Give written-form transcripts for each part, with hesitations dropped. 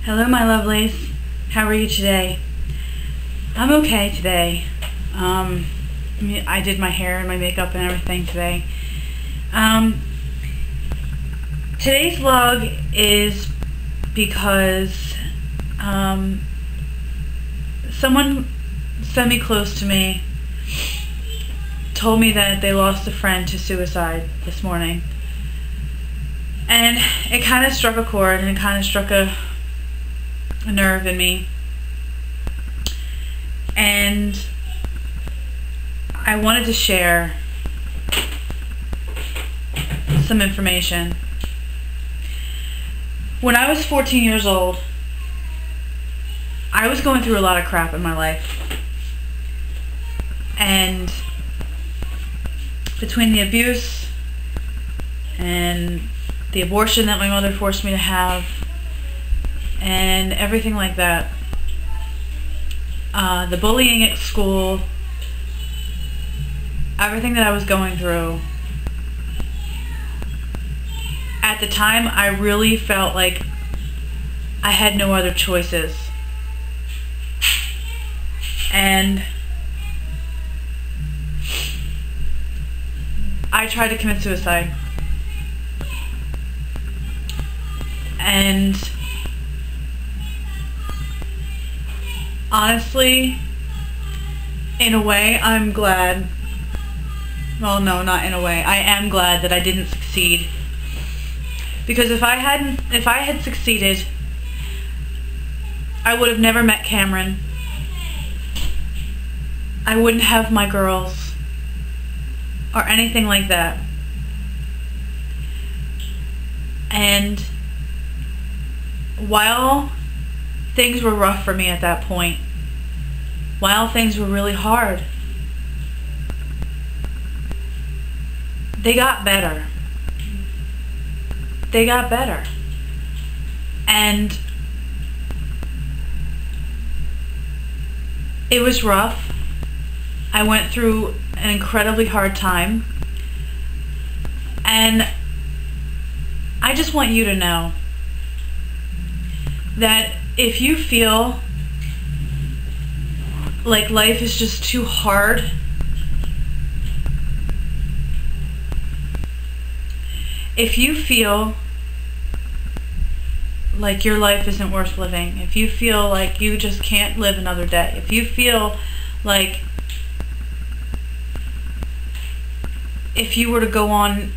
Hello, my lovelies. How are you today? I'm okay today. I did my hair and my makeup and everything today. Today's vlog is because someone semi-close to me told me that they lost a friend to suicide this morning. And it kind of struck a chord, and it kind of struck a nerve in me. And I wanted to share some information. When I was 14 years old, I was going through a lot of crap in my life. And between the abuse and the abortion that my mother forced me to have and everything like that, the bullying at school, everything that I was going through, at the time I really felt like I had no other choices. And I tried to commit suicide. And honestly, in a way, I'm glad. Well, no, not in a way. I am glad that I didn't succeed. Because if I had succeeded, I would have never met Cameron. I wouldn't have my girls or anything like that. And while things were rough for me at that point, while things were really hard, they got better. They got better. And it was rough. I went through an incredibly hard time. And I just want you to know that if you feel like life is just too hard, if you feel like your life isn't worth living, if you feel like you just can't live another day, if you feel like if you were to go on,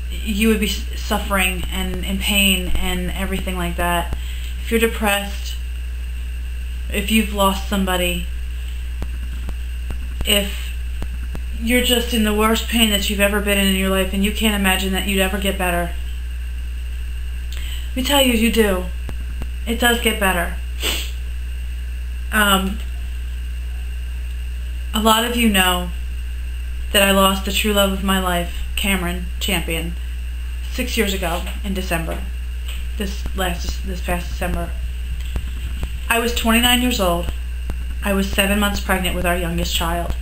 you would be suffering and in pain and everything like that, if you're depressed, if you've lost somebody, if you're just in the worst pain that you've ever been in your life and you can't imagine that you'd ever get better, let me tell you, you do. It does get better. A lot of you know that I lost the true love of my life, Cameron Champion, 6 years ago in December. This past December. I was 29 years old. I was 7 months pregnant with our youngest child.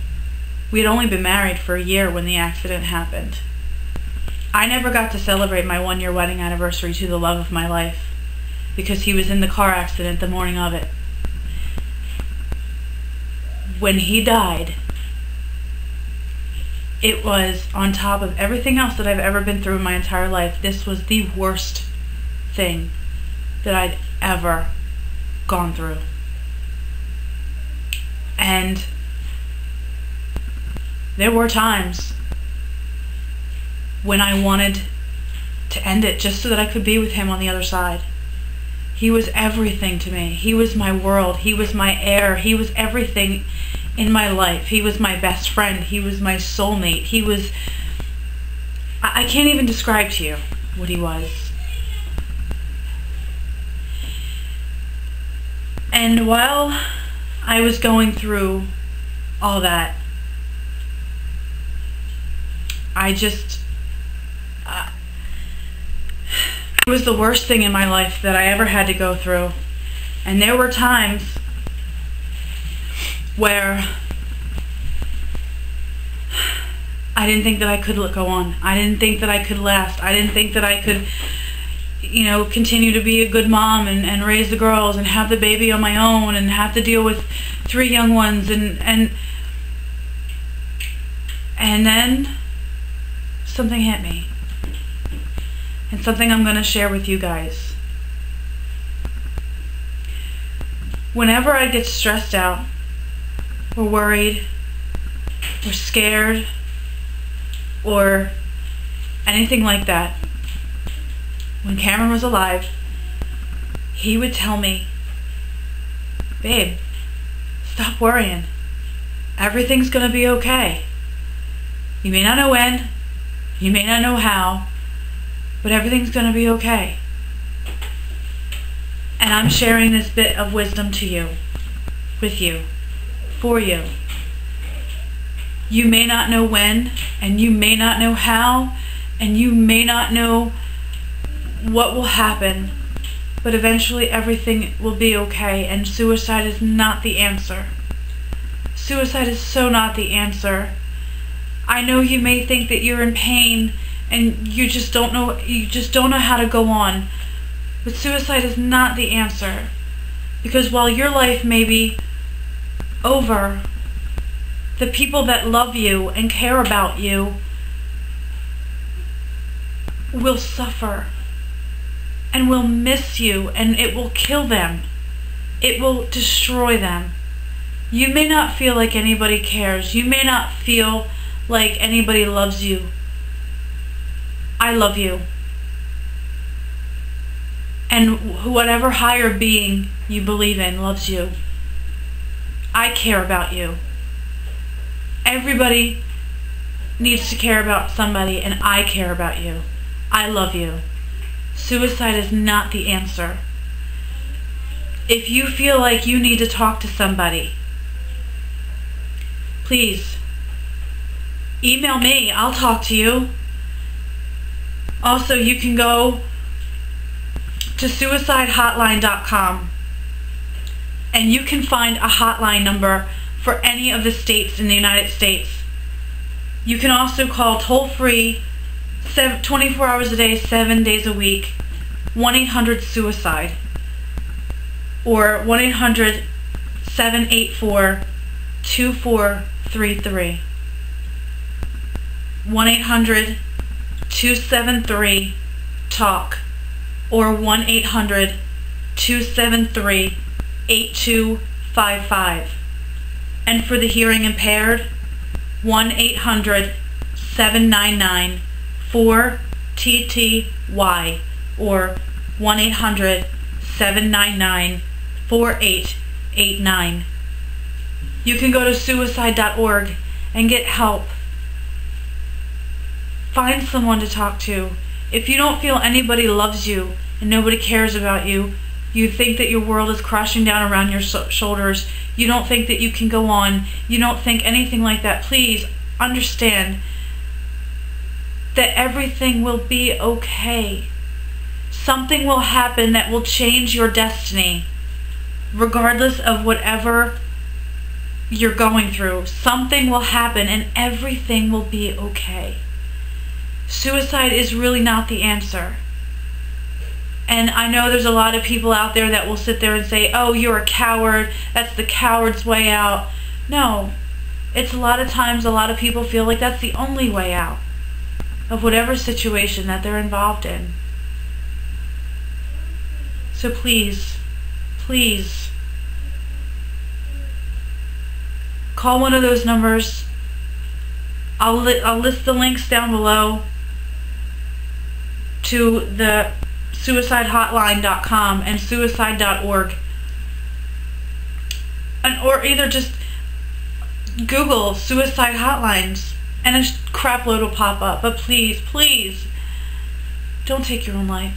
We had only been married for a year when the accident happened. I never got to celebrate my 1-year wedding anniversary to the love of my life because he was in the car accident the morning of it. When he died, it was on top of everything else that I've ever been through in my entire life. This was the worst thing that I'd ever gone through. And there were times when I wanted to end it just so that I could be with him on the other side. He was everything to me. He was my world. He was my air. He was everything in my life. He was my best friend. He was my soulmate. He was... I can't even describe to you what he was. And while I was going through all that, I just... it was the worst thing in my life that I ever had to go through. And there were times where I didn't think that I could go on. I didn't think that I could last. I didn't think that I could you know, continue to be a good mom and raise the girls and have the baby on my own and have to deal with 3 young ones and then something hit me. And something I'm going to share with you guys. Whenever I get stressed out or worried or scared or anything like that, when Cameron was alive, he would tell me, babe, stop worrying. Everything's going to be okay. You may not know when, you may not know how, but everything's going to be okay. And I'm sharing this bit of wisdom to you, with you, for you. You may not know when, and you may not know how, and you may not know what will happen, but eventually everything will be okay, and suicide is not the answer. Suicide is so not the answer. I know you may think that you're in pain and you just don't know how to go on, but suicide is not the answer, because while your life may be over, the people that love you and care about you will suffer and will miss you, and it will kill them. It will destroy them. You may not feel like anybody cares. You may not feel like anybody loves you. I love you. And whatever higher being you believe in loves you. I care about you. Everybody needs to care about somebody, and I care about you. I love you. Suicide is not the answer. If you feel like you need to talk to somebody, please email me. I'll talk to you. Also, you can go to suicidehotline.com and you can find a hotline number for any of the states in the United States. You can also call toll-free 24 hours a day, 7 days a week, 1-800-SUICIDE or 1-800-784-2433. 1-800-273-TALK or 1-800-273-8255. And for the hearing impaired, 1-800-799-4TTY or 1-800-799-4889. You can go to suicide.org and get help. Find someone to talk to. If you don't feel anybody loves you and nobody cares about you, you think that your world is crashing down around your shoulders, you don't think that you can go on, you don't think anything like that, please understand that everything will be okay. Something will happen that will change your destiny, regardless of whatever you're going through. Something will happen and everything will be okay. Suicide is really not the answer. And I know there's a lot of people out there that will sit there and say, oh, you're a coward, that's the coward's way out. No, it's a lot of times a lot of people feel like that's the only way out of whatever situation that they're involved in. So please, please, call one of those numbers. I'll list the links down below to the suicidehotline.com and suicide.org, or either just Google suicide hotlines and a crap load will pop up. But please, please, don't take your own life.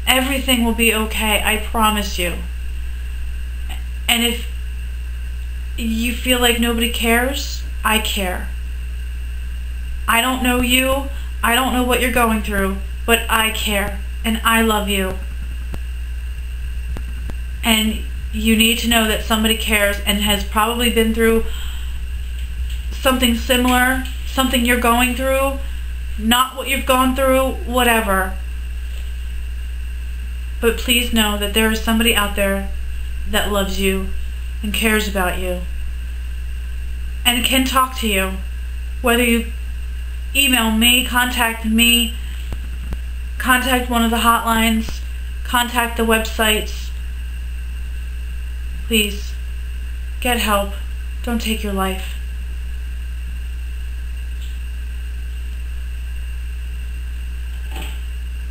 Everything will be okay, I promise you. And if you feel like nobody cares, I care. I don't know you, I don't know what you're going through, but I care. And I love you. And you need to know that somebody cares and has probably been through something similar, something you're going through, not what you've gone through, whatever. But please know that there is somebody out there that loves you and cares about you and can talk to you. Whether you email me, contact one of the hotlines, contact the websites. Please, get help. Don't take your life.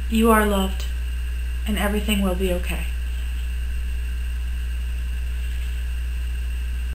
You are loved, and everything will be okay.